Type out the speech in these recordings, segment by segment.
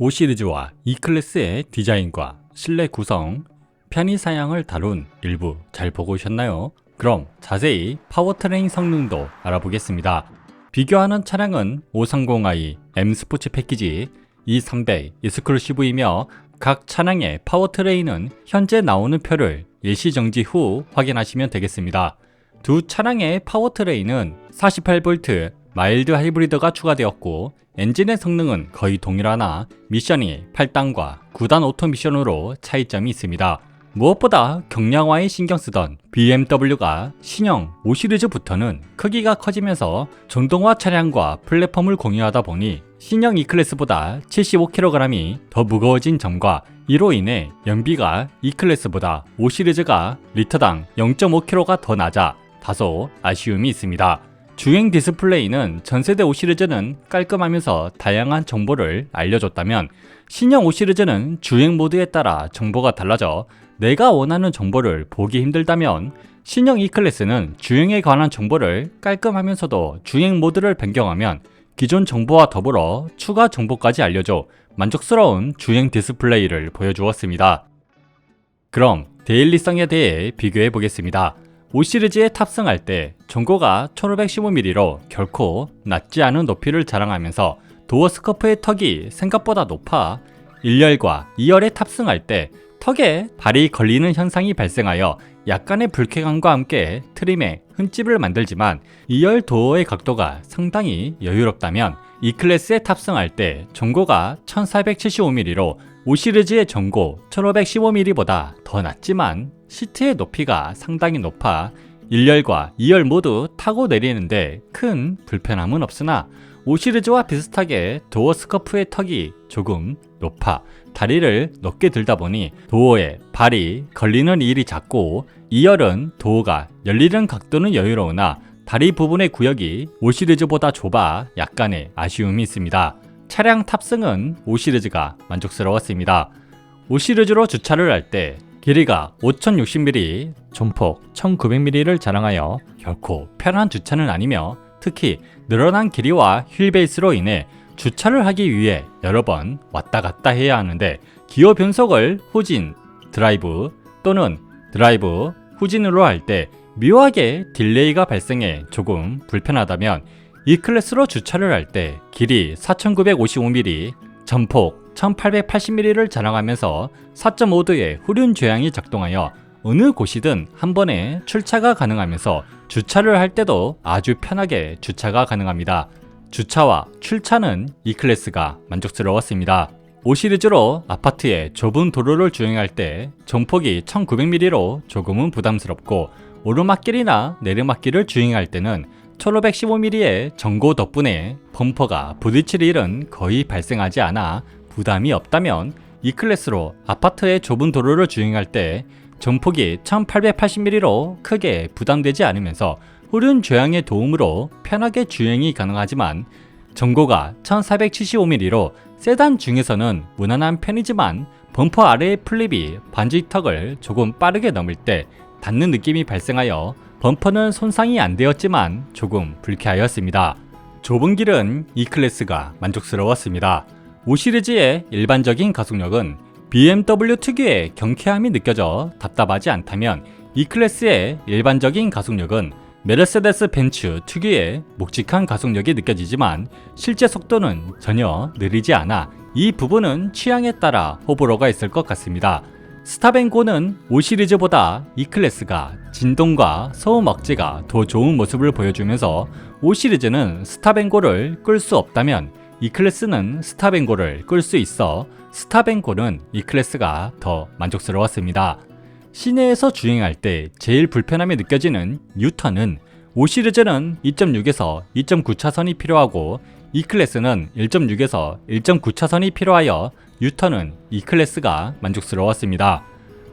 5 시리즈와 E클래스의 디자인과 실내 구성, 편의 사양을 다룬 일부 잘 보고 오셨나요? 그럼 자세히 파워트레인 성능도 알아보겠습니다. 비교하는 차량은 530i M 스포츠 패키지, 230 익스클루시브이며 각 차량의 파워트레인은 현재 나오는 표를 일시정지 후 확인하시면 되겠습니다. 두 차량의 파워트레인은 48V 마일드 하이브리드가 추가되었고 엔진의 성능은 거의 동일하나 미션이 8단과 9단 오토 미션으로 차이점이 있습니다. 무엇보다 경량화에 신경쓰던 BMW가 신형 5 시리즈부터는 크기가 커지면서 전동화 차량과 플랫폼을 공유하다 보니 신형 E클래스보다 75kg이 더 무거워진 점과 이로 인해 연비가 E클래스보다 5 시리즈가 리터당 0.5kg가 더 낮아 다소 아쉬움이 있습니다. 주행 디스플레이는 전세대 5 시리즈는 깔끔하면서 다양한 정보를 알려줬다면 신형 5 시리즈는 주행 모드에 따라 정보가 달라져 내가 원하는 정보를 보기 힘들다면 신형 E클래스는 주행에 관한 정보를 깔끔하면서도 주행 모드를 변경하면 기존 정보와 더불어 추가 정보까지 알려줘 만족스러운 주행 디스플레이를 보여주었습니다. 그럼 데일리성에 대해 비교해 보겠습니다. 5 시리즈에 탑승할 때 전고가 1515mm로 결코 낮지 않은 높이를 자랑하면서 도어 스커프의 턱이 생각보다 높아 1열과 2열에 탑승할 때 턱에 발이 걸리는 현상이 발생하여 약간의 불쾌감과 함께 트림에 흠집을 만들지만 2열 도어의 각도가 상당히 여유롭다면 E클래스에 탑승할 때 전고가 1475mm로 5 시리즈의 전고 1515mm보다 더 낮지만 시트의 높이가 상당히 높아 1열과 2열 모두 타고 내리는데 큰 불편함은 없으나 5 시리즈와 비슷하게 도어 스커프의 턱이 조금 높아 다리를 높게 들다 보니 도어에 발이 걸리는 일이 작고 2열은 도어가 열리는 각도는 여유로우나 다리 부분의 구역이 5 시리즈보다 좁아 약간의 아쉬움이 있습니다. 차량 탑승은 5 시리즈가 만족스러웠습니다. 5 시리즈로 주차를 할 때 길이가 5060mm, 전폭 1900mm를 자랑하여 결코 편한 주차는 아니며 특히 늘어난 길이와 휠베이스로 인해 주차를 하기 위해 여러 번 왔다 갔다 해야 하는데 기어 변속을 후진, 드라이브 또는 드라이브, 후진으로 할 때 묘하게 딜레이가 발생해 조금 불편하다면 E클래스로 주차를 할 때 길이 4955mm, 전폭 1880mm를 자랑하면서 4.5도의 후륜 조향이 작동하여 어느 곳이든 한 번에 출차가 가능하면서 주차를 할 때도 아주 편하게 주차가 가능합니다. 주차와 출차는 E클래스가 만족스러웠습니다. 5 시리즈로 아파트의 좁은 도로를 주행할 때 전폭이 1900mm로 조금은 부담스럽고 오르막길이나 내리막길을 주행할 때는 1515mm의 전고 덕분에 범퍼가 부딪힐 일은 거의 발생하지 않아 부담이 없다면 E클래스로 아파트의 좁은 도로를 주행할 때 전폭이 1880mm로 크게 부담되지 않으면서 후륜 조향의 도움으로 편하게 주행이 가능하지만 전고가 1475mm로 세단 중에서는 무난한 편이지만 범퍼 아래의 플립이 반지턱을 조금 빠르게 넘을 때 닿는 느낌이 발생하여 범퍼는 손상이 안 되었지만 조금 불쾌하였습니다. 좁은 길은 E클래스가 만족스러웠습니다. 5 시리즈의 일반적인 가속력은 BMW 특유의 경쾌함이 느껴져 답답하지 않다면 E클래스의 일반적인 가속력은 메르세데스 벤츠 특유의 묵직한 가속력이 느껴지지만 실제 속도는 전혀 느리지 않아 이 부분은 취향에 따라 호불호가 있을 것 같습니다. 스탑앤고는 5 시리즈보다 E클래스가 진동과 소음 억제가 더 좋은 모습을 보여주면서 5 시리즈는 스탑앤고를 끌 수 없다면 E클래스는 스탑앤고를 끌 수 있어 스탑앤고는 E클래스가 더 만족스러웠습니다. 시내에서 주행할 때 제일 불편함이 느껴지는 유턴은 5 시리즈는 2.6에서 2.9차선이 필요하고 E클래스는 1.6에서 1.9차선이 필요하여 유턴은 E클래스가 만족스러웠습니다.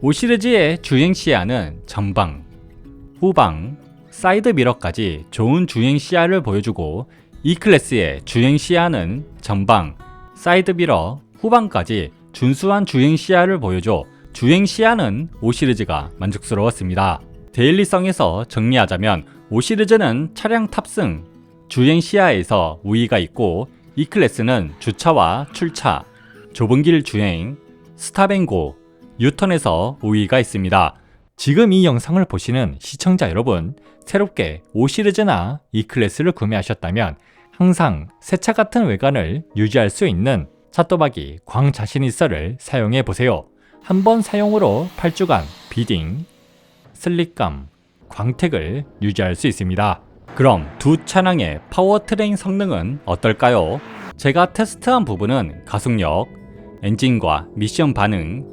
5 시리즈의 주행 시야는 전방, 후방, 사이드 미러까지 좋은 주행 시야를 보여주고 E클래스의 주행 시야는 전방, 사이드 미러, 후방까지 준수한 주행 시야를 보여줘 주행 시야는 5 시리즈가 만족스러웠습니다. 데일리성에서 정리하자면 5 시리즈는 차량 탑승, 주행 시야에서 우위가 있고 E클래스는 주차와 출차, 좁은 길 주행, 스탑앤고, 유턴에서 우위가 있습니다. 지금 이 영상을 보시는 시청자 여러분, 새롭게 5 시리즈나 E클래스를 구매하셨다면 항상 새 차 같은 외관을 유지할 수 있는 찻도박이 광자신있어를 사용해 보세요. 한번 사용으로 8주간 비딩, 슬립감, 광택을 유지할 수 있습니다. 그럼 두 차량의 파워트레인 성능은 어떨까요? 제가 테스트한 부분은 가속력, 엔진과 미션 반응,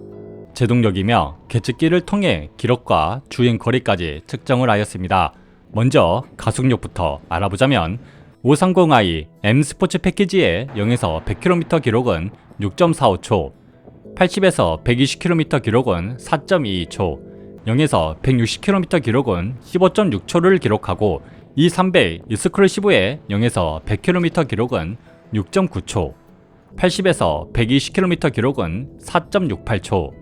제동력이며 계측기를 통해 기록과 주행 거리까지 측정을 하였습니다. 먼저 가속력부터 알아보자면 530i M 스포츠 패키지의 0에서 100km 기록은 6.45초, 80에서 120km 기록은 4.22초, 0에서 160km 기록은 15.6초를 기록하고 E300 익스클루시브의 0에서 100km 기록은 6.9초, 80에서 120km 기록은 4.68초,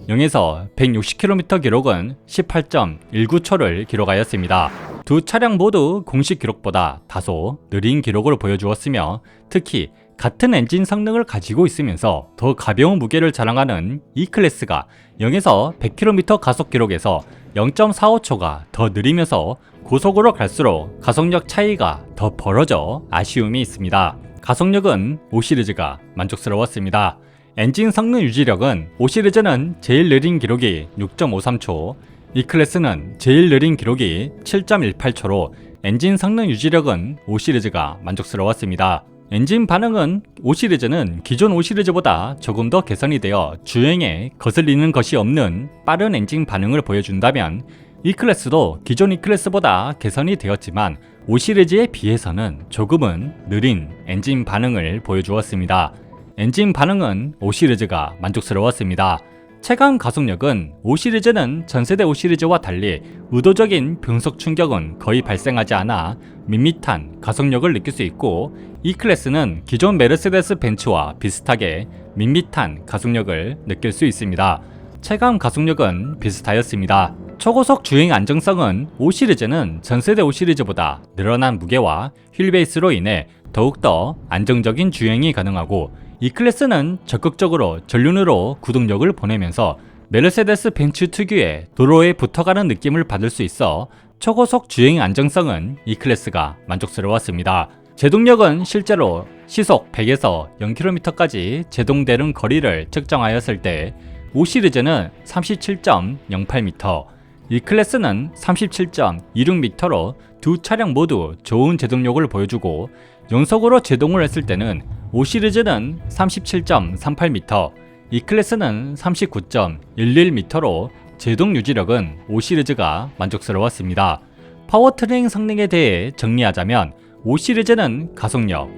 0에서 160km 기록은 18.19초를 기록하였습니다. 두 차량 모두 공식 기록보다 다소 느린 기록을 보여주었으며 특히 같은 엔진 성능을 가지고 있으면서 더 가벼운 무게를 자랑하는 E클래스가 0에서 100km 가속 기록에서 0.45초가 더 느리면서 고속으로 갈수록 가속력 차이가 더 벌어져 아쉬움이 있습니다. 가속력은 5 시리즈가 만족스러웠습니다. 엔진 성능 유지력은 5 시리즈는 제일 느린 기록이 6.53초, E클래스는 제일 느린 기록이 7.18초로 엔진 성능 유지력은 5 시리즈가 만족스러웠습니다. 엔진 반응은 5 시리즈는 기존 5 시리즈보다 조금 더 개선이 되어 주행에 거슬리는 것이 없는 빠른 엔진 반응을 보여준다면 E클래스도 기존 E클래스보다 개선이 되었지만 5 시리즈에 비해서는 조금은 느린 엔진 반응을 보여주었습니다. 엔진 반응은 5 시리즈가 만족스러웠습니다. 체감 가속력은 5 시리즈는 전세대 5 시리즈와 달리 의도적인 변속 충격은 거의 발생하지 않아 밋밋한 가속력을 느낄 수 있고 E클래스는 기존 메르세데스 벤츠와 비슷하게 밋밋한 가속력을 느낄 수 있습니다. 체감 가속력은 비슷하였습니다. 초고속 주행 안정성은 5 시리즈는 전세대 5 시리즈보다 늘어난 무게와 휠베이스로 인해 더욱더 안정적인 주행이 가능하고 E클래스는 적극적으로 전륜으로 구동력을 보내면서 메르세데스 벤츠 특유의 도로에 붙어가는 느낌을 받을 수 있어 초고속 주행 안정성은 E클래스가 만족스러웠습니다. 제동력은 실제로 시속 100에서 0km까지 제동되는 거리를 측정하였을 때 5 시리즈는 37.08m, E클래스는 37.26m로 두 차량 모두 좋은 제동력을 보여주고 연속으로 제동을 했을 때는 5 시리즈는 37.38m, E클래스는 39.11m로 제동 유지력은 5 시리즈가 만족스러웠습니다. 파워트레인 성능에 대해 정리하자면 5 시리즈는 가속력,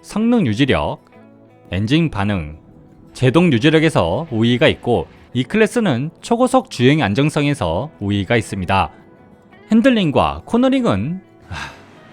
성능 유지력, 엔진 반응, 제동 유지력에서 우위가 있고 E클래스는 초고속 주행 안정성에서 우위가 있습니다. 핸들링과 코너링은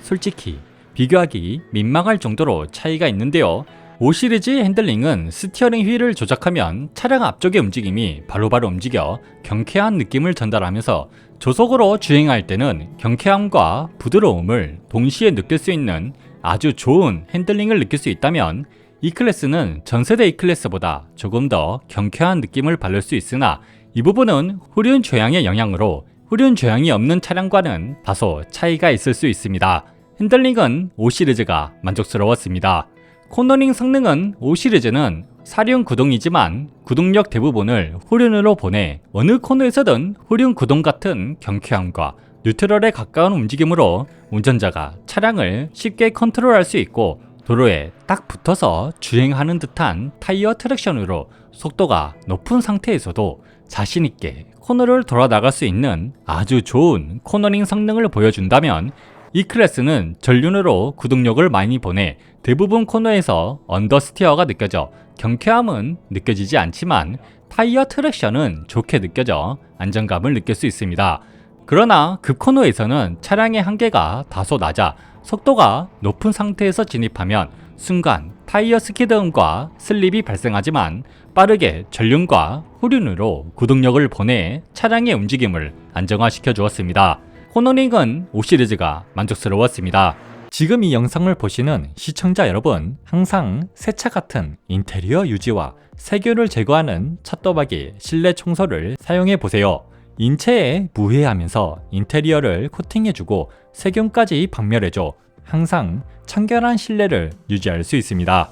솔직히 비교하기 민망할 정도로 차이가 있는데요. 5 시리즈의 핸들링은 스티어링 휠을 조작하면 차량 앞쪽의 움직임이 바로바로 움직여 경쾌한 느낌을 전달하면서 조속으로 주행할 때는 경쾌함과 부드러움을 동시에 느낄 수 있는 아주 좋은 핸들링을 느낄 수 있다면 E클래스는 전세대 E클래스보다 조금 더 경쾌한 느낌을 받을 수 있으나 이 부분은 후륜 조향의 영향으로 후륜 조향이 없는 차량과는 다소 차이가 있을 수 있습니다. 핸들링은 5 시리즈가 만족스러웠습니다. 코너링 성능은 5 시리즈는 사륜 구동이지만 구동력 대부분을 후륜으로 보내 어느 코너에서든 후륜 구동 같은 경쾌함과 뉴트럴에 가까운 움직임으로 운전자가 차량을 쉽게 컨트롤할 수 있고 도로에 딱 붙어서 주행하는 듯한 타이어 트랙션으로 속도가 높은 상태에서도 자신있게 코너를 돌아 나갈 수 있는 아주 좋은 코너링 성능을 보여준다면 E클래스는 전륜으로 구동력을 많이 보내 대부분 코너에서 언더스티어가 느껴져 경쾌함은 느껴지지 않지만 타이어 트랙션은 좋게 느껴져 안정감을 느낄 수 있습니다. 그러나 급코너에서는 차량의 한계가 다소 낮아 속도가 높은 상태에서 진입하면 순간 타이어 스키드음과 슬립이 발생하지만 빠르게 전륜과 후륜으로 구동력을 보내 차량의 움직임을 안정화시켜 주었습니다. 코너링은 5 시리즈가 만족스러웠습니다. 지금 이 영상을 보시는 시청자 여러분, 항상 새차 같은 인테리어 유지와 세균을 제거하는 찻도박이 실내 청소를 사용해 보세요. 인체에 무해하면서 인테리어를 코팅해주고 세균까지 박멸해줘 항상 청결한 실내를 유지할 수 있습니다.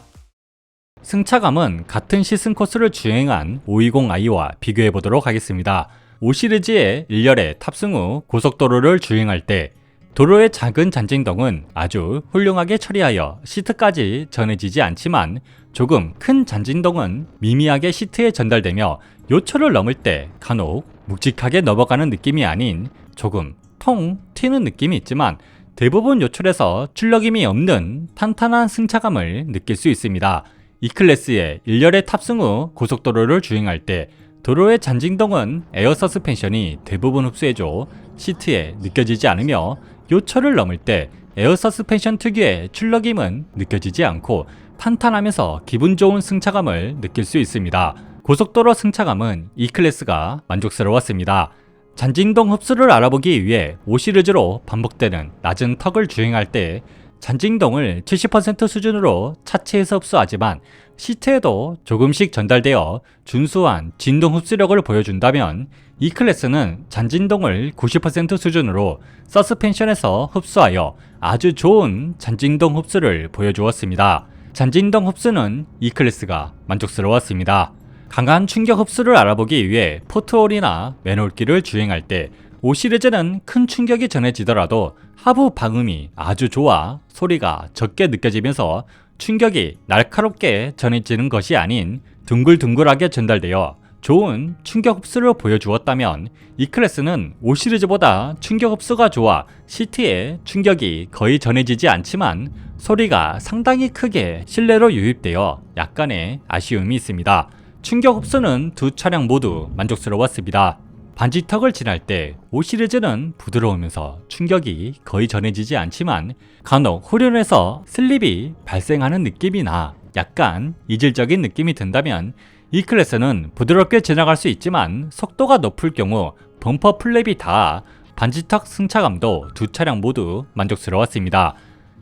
승차감은 같은 시승 코스를 주행한 520i와 비교해 보도록 하겠습니다. 5 시리즈의 1열에 탑승 후 고속도로를 주행할 때 도로의 작은 잔진동은 아주 훌륭하게 처리하여 시트까지 전해지지 않지만 조금 큰 잔진동은 미미하게 시트에 전달되며 요철을 넘을 때 간혹 묵직하게 넘어가는 느낌이 아닌 조금 통 튀는 느낌이 있지만 대부분 요철에서 출력임이 없는 탄탄한 승차감을 느낄 수 있습니다. E클래스의 1열에 탑승 후 고속도로를 주행할 때 도로의 잔진동은 에어 서스펜션이 대부분 흡수해줘 시트에 느껴지지 않으며 요철을 넘을 때 에어 서스펜션 특유의 출력임은 느껴지지 않고 탄탄하면서 기분 좋은 승차감을 느낄 수 있습니다. 고속도로 승차감은 E클래스가 만족스러웠습니다. 잔진동 흡수를 알아보기 위해 5 시리즈로 반복되는 낮은 턱을 주행할 때 잔진동을 70% 수준으로 차체에서 흡수하지만 시트에도 조금씩 전달되어 준수한 진동 흡수력을 보여준다면 E클래스는 잔진동을 90% 수준으로 서스펜션에서 흡수하여 아주 좋은 잔진동 흡수를 보여주었습니다. 잔진동 흡수는 E클래스가 만족스러웠습니다. 강한 충격 흡수를 알아보기 위해 포트홀이나 맨홀길을 주행할 때 5 시리즈는 큰 충격이 전해지더라도 하부 방음이 아주 좋아 소리가 적게 느껴지면서 충격이 날카롭게 전해지는 것이 아닌 둥글둥글하게 전달되어 좋은 충격 흡수를 보여주었다면 E클래스는 5 시리즈보다 충격 흡수가 좋아 시트에 충격이 거의 전해지지 않지만 소리가 상당히 크게 실내로 유입되어 약간의 아쉬움이 있습니다. 충격 흡수는 두 차량 모두 만족스러웠습니다. 반지턱을 지날 때 5 시리즈는 부드러우면서 충격이 거의 전해지지 않지만 간혹 후륜에서 슬립이 발생하는 느낌이나 약간 이질적인 느낌이 든다면 E클래스는 부드럽게 지나갈 수 있지만 속도가 높을 경우 범퍼 플랩이 닿아 반지턱 승차감도 두 차량 모두 만족스러웠습니다.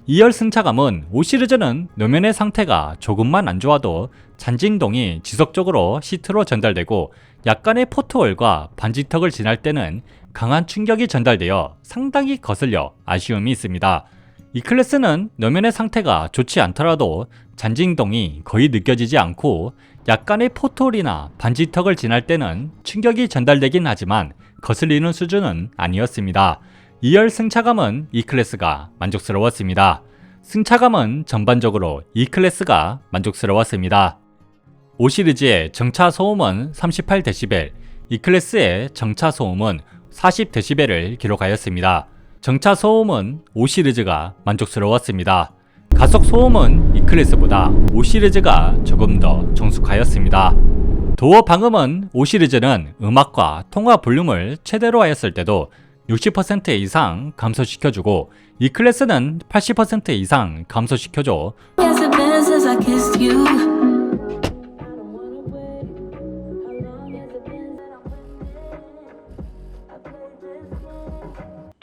2열 승차감은 5 시리즈는 노면의 상태가 조금만 안 좋아도 잔진동이 지속적으로 시트로 전달되고 약간의 포트홀과 반지턱을 지날 때는 강한 충격이 전달되어 상당히 거슬려 아쉬움이 있습니다. E클래스는 노면의 상태가 좋지 않더라도 잔진동이 거의 느껴지지 않고 약간의 포트홀이나 반지턱을 지날 때는 충격이 전달되긴 하지만 거슬리는 수준은 아니었습니다. 2열 승차감은 E클래스가 만족스러웠습니다. 승차감은 전반적으로 E클래스가 만족스러웠습니다. 5 시리즈의 정차 소음은 38dB, E클래스의 정차 소음은 40dB를 기록하였습니다. 정차 소음은 5 시리즈가 만족스러웠습니다. 가속 소음은 E클래스보다 5 시리즈가 조금 더 정숙하였습니다. 도어 방음은 5 시리즈는 음악과 통화 볼륨을 최대로 하였을 때도 60% 이상 감소시켜주고 E클래스는 80% 이상 감소시켜줘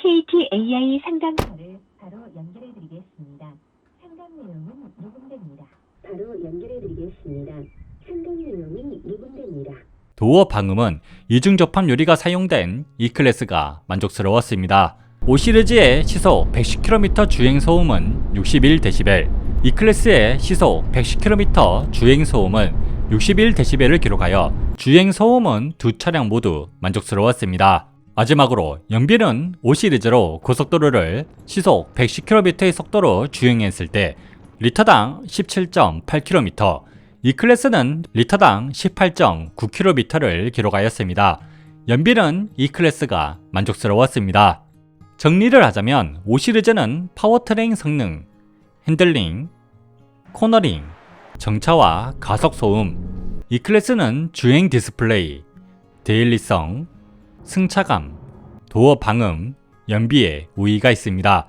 KTAI 상담소를 바로 연결해드리겠습니다. 상담 내용은 녹음됩니다. 상담 내용이 녹음됩니다. 도어 방음은 이중 접합 유리가 사용된 E클래스가 만족스러웠습니다. 5 시리즈의 시속 110km 주행 소음은 61dB, E클래스의 시속 110km 주행 소음은 61dB를 기록하여 주행 소음은 두 차량 모두 만족스러웠습니다. 마지막으로 연비는 5 시리즈로 고속도로를 시속 110km의 속도로 주행했을 때 리터당 17.8km, E클래스는 리터당 18.9km를 기록하였습니다. 연비는 E클래스가 만족스러웠습니다. 정리를 하자면 5 시리즈는 파워트레인 성능, 핸들링, 코너링, 정차와 가속 소음, E클래스는 주행 디스플레이, 데일리성, 승차감, 도어 방음, 연비에 우위가 있습니다.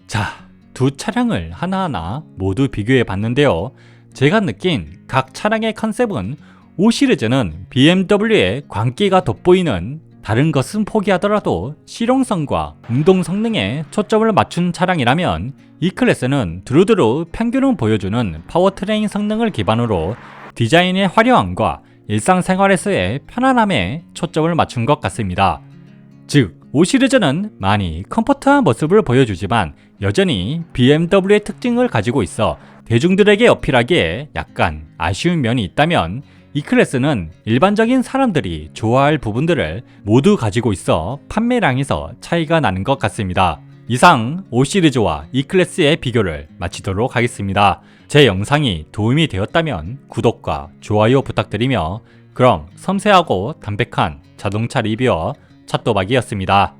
자, 두 차량을 하나하나 모두 비교해 봤는데요. 제가 느낀 각 차량의 컨셉은 5 시리즈는 BMW의 광기가 돋보이는 다른 것은 포기하더라도 실용성과 운동 성능에 초점을 맞춘 차량이라면 이 클래스는 두루두루 평균을 보여주는 파워트레인 성능을 기반으로 디자인의 화려함과 일상생활에서의 편안함에 초점을 맞춘 것 같습니다. 즉, 5 시리즈는 많이 컴포트한 모습을 보여주지만 여전히 BMW의 특징을 가지고 있어 대중들에게 어필하기에 약간 아쉬운 면이 있다면 이 클래스는 일반적인 사람들이 좋아할 부분들을 모두 가지고 있어 판매량에서 차이가 나는 것 같습니다. 이상 5 시리즈와 E 클래스의 비교를 마치도록 하겠습니다. 제 영상이 도움이 되었다면 구독과 좋아요 부탁드리며 그럼 섬세하고 담백한 자동차 리뷰어 찻도박이었습니다.